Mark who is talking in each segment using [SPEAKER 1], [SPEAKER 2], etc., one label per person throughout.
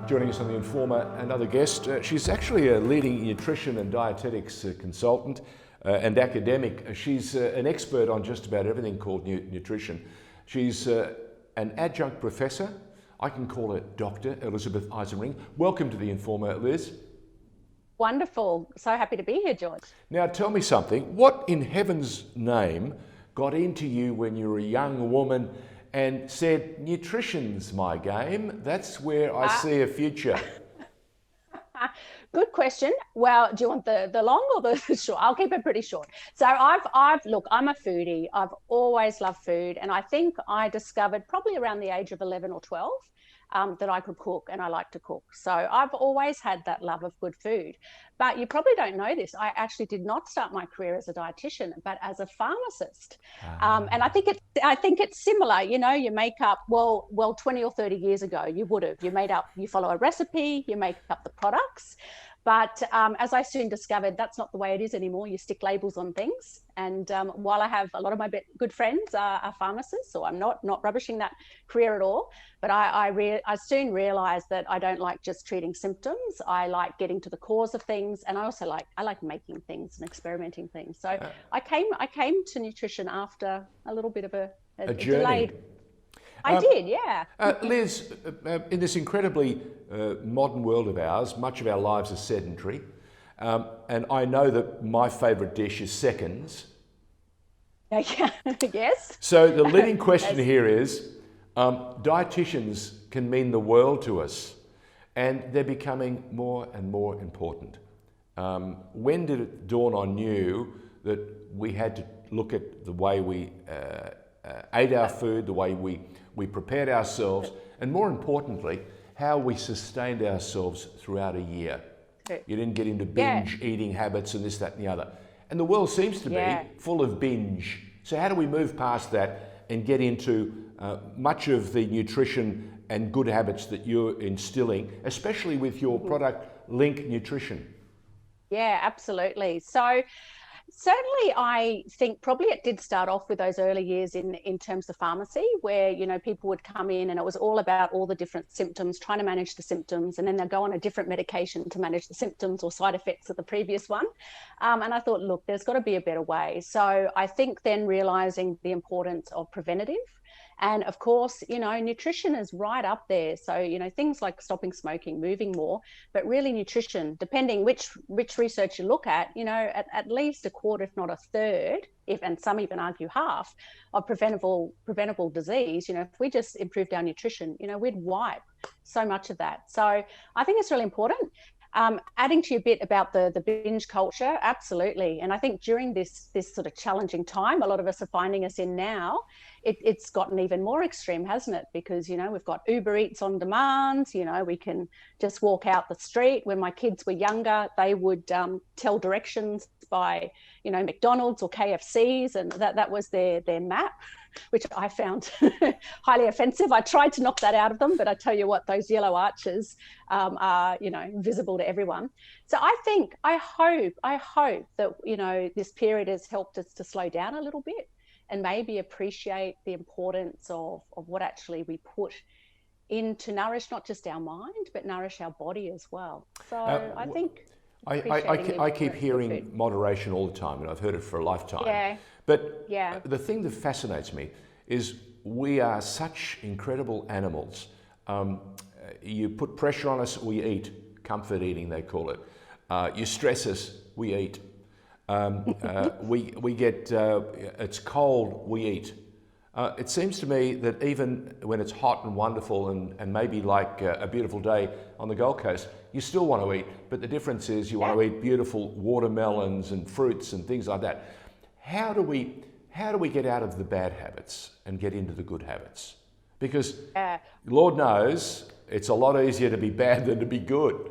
[SPEAKER 1] Joining us on The Informer, another guest. She's actually a leading nutrition and dietetics consultant and academic. She's an expert on just about everything called nutrition. She's an adjunct professor. I can call her Dr. Elizabeth Isenring. Welcome to The Informer, Liz.
[SPEAKER 2] Wonderful. So happy to be here, George.
[SPEAKER 1] Now tell me something. What in heaven's name got into you when you were a young woman and said, nutrition's my game, that's where I see a future?
[SPEAKER 2] Good question. Well, do you want the long or the short? I'll keep it pretty short. So look, I'm a foodie. I've always loved food. And I think I discovered probably around the age of 11 or 12 that I could cook, and I like to cook. So I've always had that love of good food. But you probably don't know this. I actually did not start my career as a dietitian, but as a pharmacist. And I think it's similar. You know, you make up, well, 20 or 30 years ago, you follow a recipe, you make up the products. But as I soon discovered, that's not the way it is anymore. You stick labels on things. And while I have a lot of my good friends are pharmacists, so I'm not rubbishing that career at all, but I soon realized that I don't like just treating symptoms. I like getting to the cause of things, and I like making things and experimenting things. So I came to nutrition after a little bit of a
[SPEAKER 1] journey.
[SPEAKER 2] Delayed. I did, yeah.
[SPEAKER 1] Liz, in this incredibly modern world of ours, much of our lives are sedentary, and I know that my favourite dish is seconds.
[SPEAKER 2] Yes.
[SPEAKER 1] So the leading question here is, dietitians can mean the world to us, and they're becoming more and more important. When did it dawn on you that we had to look at the way we ate our food, the way we prepared ourselves, and more importantly, how we sustained ourselves throughout a year? You didn't get into binge eating habits and this, that, and the other. And the world seems to be full of binge. So how do we move past that and get into much of the nutrition and good habits that you're instilling, especially with your product, Link Nutrition?
[SPEAKER 2] Yeah, absolutely. So certainly, I think probably it did start off with those early years in terms of pharmacy, where, you know, people would come in and it was all about all the different symptoms, trying to manage the symptoms, and then they'll go on a different medication to manage the symptoms or side effects of the previous one. And I thought, look, there's got to be a better way. So I think then realizing the importance of preventative. And of course, you know, nutrition is right up there. So, you know, things like stopping smoking, moving more, but really nutrition, depending which research you look at, you know, at least a quarter, if not a third, and some even argue half, of preventable disease. You know, if we just improved our nutrition, you know, we'd wipe so much of that. So I think it's really important. Adding to your bit about the binge culture, absolutely. And I think during this sort of challenging time, a lot of us are finding us in now, it's gotten even more extreme, hasn't it? Because, you know, we've got Uber Eats on demand, you know, we can just walk out the street. When my kids were younger, they would tell directions by, you know, McDonald's or KFCs, and that was their map, which I found highly offensive. I tried to knock that out of them, but I tell you what, those yellow arches are, you know, visible to everyone. So I hope that, you know, this period has helped us to slow down a little bit and maybe appreciate the importance of what actually we put in to nourish not just our mind, but nourish our body as well. So I think
[SPEAKER 1] I keep hearing moderation all the time, and I've heard it for a lifetime.
[SPEAKER 2] Yeah.
[SPEAKER 1] But the thing that fascinates me is we are such incredible animals. You put pressure on us, we eat. Comfort eating, they call it. You stress us, we eat. We get, it's cold, we eat. It seems to me that even when it's hot and wonderful and maybe like a beautiful day on the Gold Coast, you still want to eat, but the difference is you want to eat beautiful watermelons and fruits and things like that. How do we get out of the bad habits and get into the good habits? Because Lord knows it's a lot easier to be bad than to be good.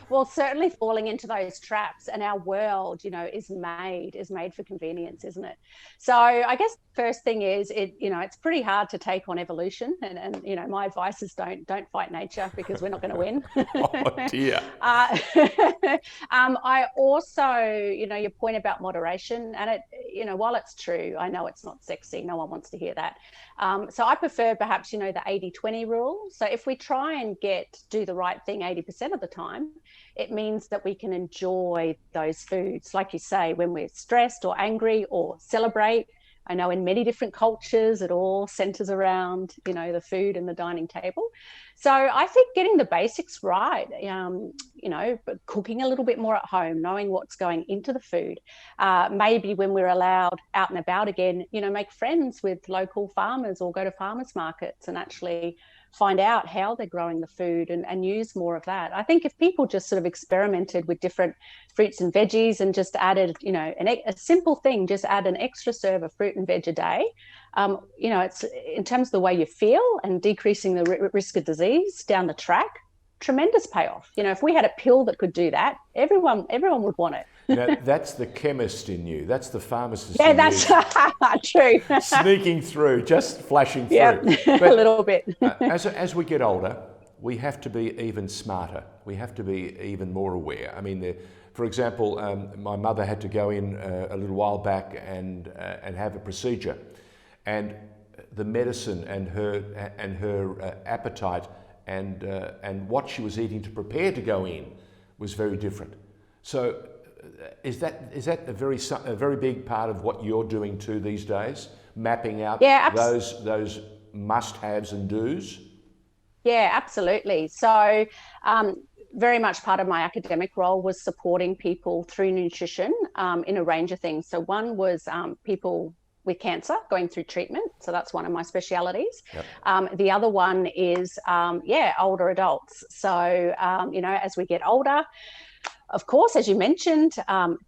[SPEAKER 2] Well, certainly falling into those traps, and our world, is made for convenience, isn't it? So I guess the first thing is it's pretty hard to take on evolution, and my advice is don't fight nature, because we're not going to win.
[SPEAKER 1] Oh dear.
[SPEAKER 2] I also, your point about moderation, and while it's true, I know it's not sexy. No one wants to hear that. So I prefer perhaps, the 80-20 rule. So if we try and do the right thing 80% of the time, it means that we can enjoy those foods, like you say, when we're stressed or angry or celebrate. I know in many different cultures, it all centers around, the food and the dining table. So I think getting the basics right, cooking a little bit more at home, knowing what's going into the food. Maybe when we're allowed out and about again, make friends with local farmers or go to farmers markets and actually find out how they're growing the food and use more of that. I think if people just sort of experimented with different fruits and veggies and just added, a simple thing, just add an extra serve of fruit and veg a day, it's in terms of the way you feel and decreasing the risk of disease down the track, tremendous payoff. If we had a pill that could do that, everyone would want it.
[SPEAKER 1] Now, that's the chemist in you. That's the pharmacist
[SPEAKER 2] Yeah,
[SPEAKER 1] in
[SPEAKER 2] that's
[SPEAKER 1] you.
[SPEAKER 2] true.
[SPEAKER 1] Sneaking through, just flashing through.
[SPEAKER 2] Yeah,
[SPEAKER 1] But
[SPEAKER 2] a little bit.
[SPEAKER 1] as we get older, we have to be even smarter. We have to be even more aware. I mean, for example, my mother had to go in a little while back and have a procedure, and the medicine and her appetite and what she was eating to prepare to go in was very different. So is that a very big part of what you're doing too these days? Mapping out those must-haves and do's?
[SPEAKER 2] Yeah, absolutely. So very much part of my academic role was supporting people through nutrition in a range of things. So one was people with cancer going through treatment. So that's one of my specialities. Yep. The other one is, older adults. So, as we get older, of course, as you mentioned,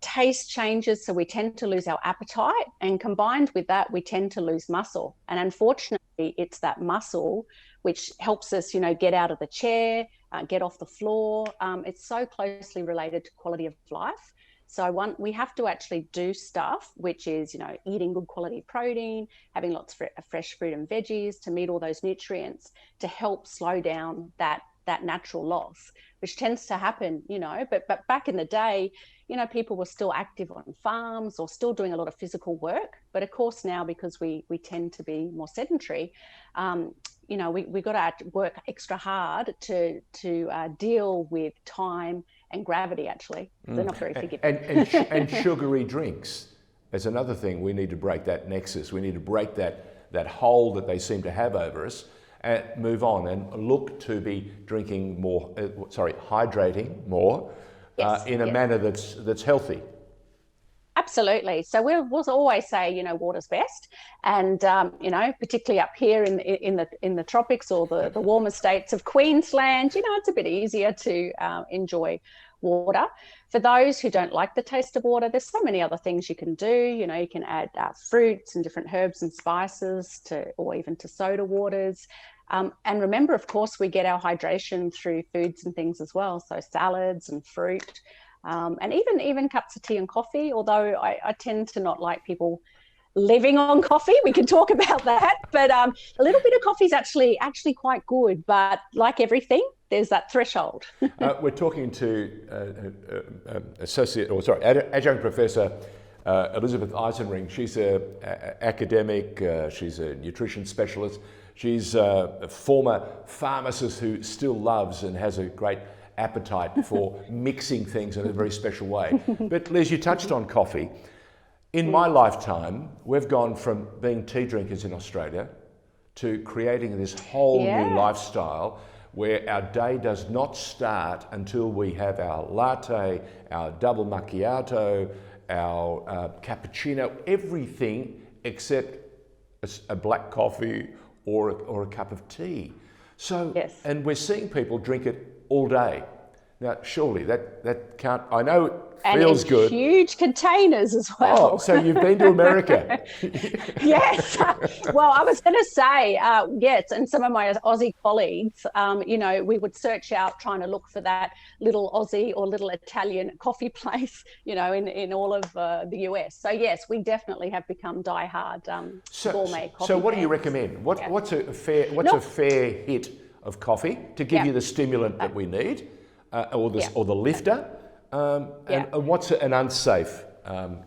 [SPEAKER 2] taste changes. So we tend to lose our appetite, and combined with that, we tend to lose muscle. And unfortunately, it's that muscle which helps us, get out of the chair, get off the floor. It's so closely related to quality of life. So we have to actually do stuff, which is, eating good quality protein, having lots of fresh fruit and veggies to meet all those nutrients to help slow down that natural loss, which tends to happen, but back in the day, people were still active on farms or still doing a lot of physical work. But of course now, because we tend to be more sedentary, we got to work extra hard to deal with time and gravity, actually. They're not very forgiving.
[SPEAKER 1] And sugary drinks is another thing. We need to break that nexus. We need to break that hold that they seem to have over us and move on and look to be drinking more, hydrating more in a manner that's healthy.
[SPEAKER 2] Absolutely. So we'll always say, water's best, and particularly up here in the tropics or the warmer states of Queensland, it's a bit easier to enjoy water. For those who don't like the taste of water, there's so many other things you can do. You can add fruits and different herbs and spices or even to soda waters. And remember, of course, we get our hydration through foods and things as well. So salads and fruit. And even cups of tea and coffee, although I tend to not like people living on coffee. We can talk about that, but a little bit of coffee is actually quite good. But like everything, there's that threshold.
[SPEAKER 1] We're talking to adjunct professor Elizabeth Isenring. She's an academic. She's a nutrition specialist. She's a former pharmacist who still loves and has a great appetite for mixing things in a very special way. But Liz, you touched on coffee. In my lifetime, we've gone from being tea drinkers in Australia to creating this whole new lifestyle where our day does not start until we have our latte, our double macchiato, our cappuccino, everything except a black coffee or a cup of tea. So, and we're seeing people drink it all day. Now, surely that can't, I know it
[SPEAKER 2] And
[SPEAKER 1] feels
[SPEAKER 2] in
[SPEAKER 1] good.
[SPEAKER 2] huge containers as well.
[SPEAKER 1] Oh, so you've been to America.
[SPEAKER 2] Yes. Well, I was going to say, yes, and some of my Aussie colleagues, we would search out trying to look for that little Aussie or little Italian coffee place, in all of the US. So yes, we definitely have become diehard gourmet coffee.
[SPEAKER 1] So what do you
[SPEAKER 2] fans.
[SPEAKER 1] recommend?
[SPEAKER 2] Yeah.
[SPEAKER 1] What's a fair hit of coffee to give you the stimulant that we need, or the lifter, and what's an unsafe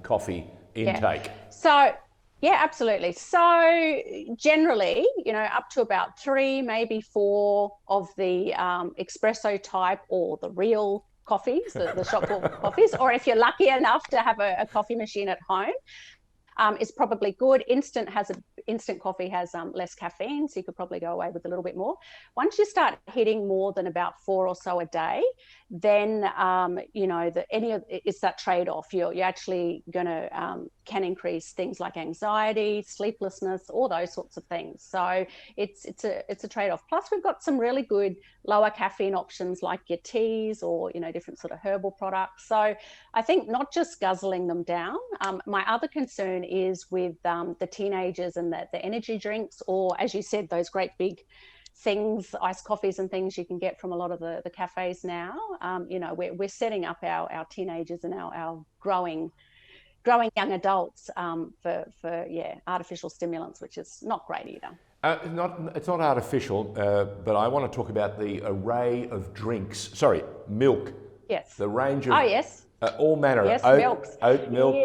[SPEAKER 1] coffee intake?
[SPEAKER 2] Yeah. So, yeah, absolutely. So generally, up to about 3, maybe 4 of the espresso type or the real coffees, the shop bought coffees, or if you're lucky enough to have a coffee machine at home, is probably good. Instant coffee has less caffeine, so you could probably go away with a little bit more. Once you start hitting more than about 4 or so a day, then it's that trade-off. You're actually going to can increase things like anxiety, sleeplessness, all those sorts of things. So it's a trade-off. Plus, we've got some really good lower caffeine options like your teas or different sort of herbal products. So I think not just guzzling them down. My other concern is with the teenagers and the energy drinks, or as you said, those great big things, iced coffees and things you can get from a lot of the cafes now. We're setting up our teenagers and our growing young adults for artificial stimulants, which is not great either.
[SPEAKER 1] It's not artificial, but I want to talk about the array of drinks. Sorry, milk.
[SPEAKER 2] Yes.
[SPEAKER 1] The range of.
[SPEAKER 2] Oh yes.
[SPEAKER 1] All manner.
[SPEAKER 2] Yes,
[SPEAKER 1] oat milk.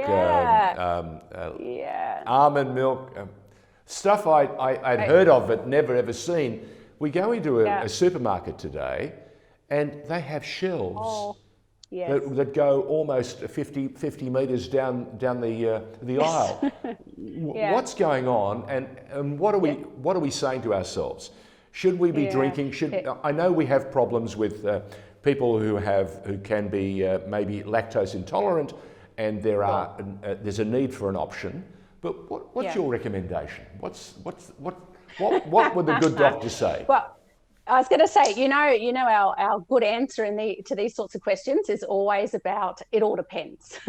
[SPEAKER 1] Almond milk. Stuff I'd heard of but never ever seen. We go into a supermarket today, and they have shelves that go almost 50 metres down the aisle. What's going on, and what are we saying to ourselves? Should we be drinking? I know we have problems with people who can be maybe lactose intolerant, and there's a need for an option. But what's your recommendation? What would the good doctor say?
[SPEAKER 2] Well, I was going to say, our good answer to these sorts of questions is always about it all depends.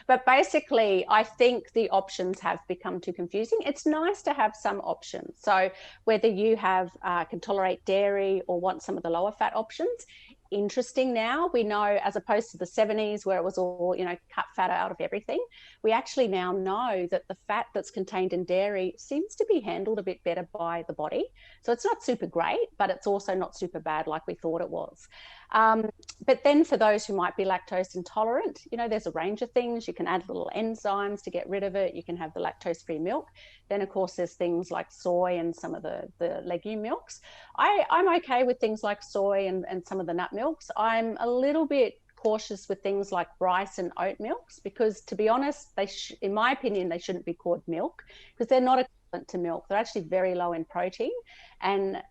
[SPEAKER 2] But basically, I think the options have become too confusing. It's nice to have some options. So whether you can tolerate dairy or want some of the lower fat options, interesting now. We know, as opposed to the 70s where it was all, cut fat out of everything, we actually now know that the fat that's contained in dairy seems to be handled a bit better by the body. So it's not super great, but it's also not super bad like we thought it was. But then for those who might be lactose intolerant, there's a range of things. You can add little enzymes to get rid of it. You can have the lactose-free milk. Then, of course, there's things like soy and some of the legume milks. I'm okay with things like soy and some of the nut milks. I'm a little bit cautious with things like rice and oat milks because, to be honest, in my opinion, they shouldn't be called milk because they're not equivalent to milk. They're actually very low in protein, and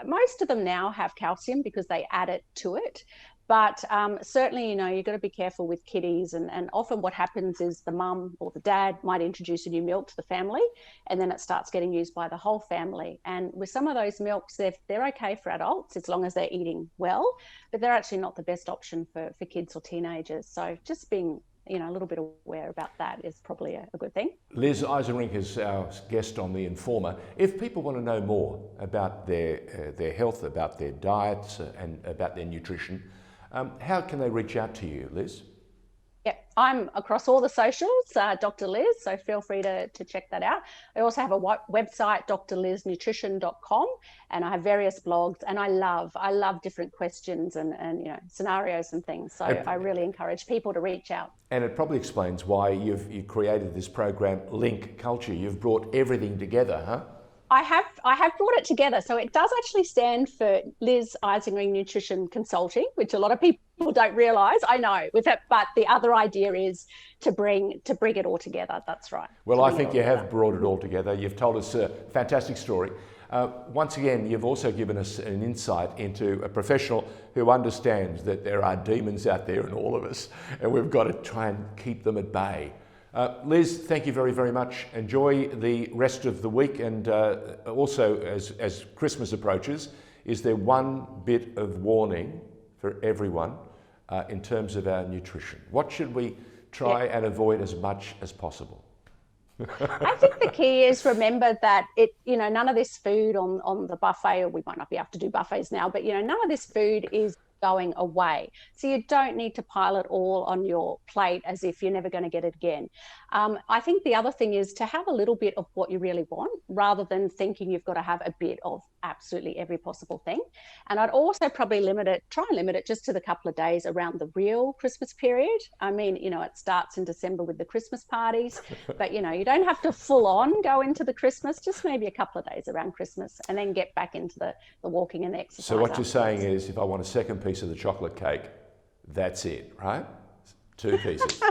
[SPEAKER 2] most of them now have calcium because they add it to it. But certainly, you've got to be careful with kiddies. And often what happens is the mum or the dad might introduce a new milk to the family, and then it starts getting used by the whole family. And with some of those milks, they're okay for adults as long as they're eating well, but they're actually not the best option for kids or teenagers. So just being a little bit aware about that is probably a good thing.
[SPEAKER 1] Liz Isenring is our guest on The Informer. If people want to know more about their health, about their diets and about their nutrition, how can they reach out to you, Liz?
[SPEAKER 2] Yeah, I'm across all the socials, Dr Liz, so feel free to check that out. I also have a website, drliznutrition.com, and I have various blogs, and I love different questions and scenarios and things. So I really encourage people to reach out.
[SPEAKER 1] And it probably explains why you created this program, Link Culture. You've brought everything together, huh?
[SPEAKER 2] I have brought it together. So it does actually stand for Liz Isenring Nutrition Consulting, which a lot of people don't realise. I know with it, but the other idea is to bring it all together. That's right.
[SPEAKER 1] Well, I think you have brought it all together. You've told us a fantastic story. Once again, you've also given us an insight into a professional who understands that there are demons out there in all of us, and we've got to try and keep them at bay. Liz, thank you very, very much. Enjoy the rest of the week, and also as Christmas approaches, is there one bit of warning for everyone? in terms of our nutrition? What should we try and avoid as much as possible?
[SPEAKER 2] I think the key is remember that none of this food on the buffet, or we might not be able to do buffets now, but none of this food is going away. So you don't need to pile it all on your plate as if you're never going to get it again. I think the other thing is to have a little bit of what you really want rather than thinking you've got to have a bit of absolutely every possible thing. And I'd also probably try and limit it just to the couple of days around the real Christmas period. I mean, it starts in December with the Christmas parties, but you don't have to full on go into the Christmas, just maybe a couple of days around Christmas and then get back into the walking and the exercise.
[SPEAKER 1] So what you're saying is if I want a second piece of the chocolate cake, that's it, right? 2 pieces.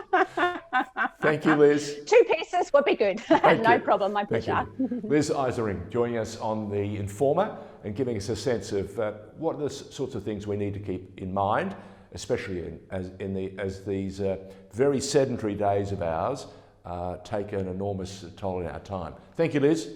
[SPEAKER 1] Thank you, Liz.
[SPEAKER 2] 2 pieces would be good. No problem, my pleasure.
[SPEAKER 1] Liz Isenring joining us on the Informer and giving us a sense of what are the sorts of things we need to keep in mind, especially as these very sedentary days of ours take an enormous toll in our time. Thank you, Liz.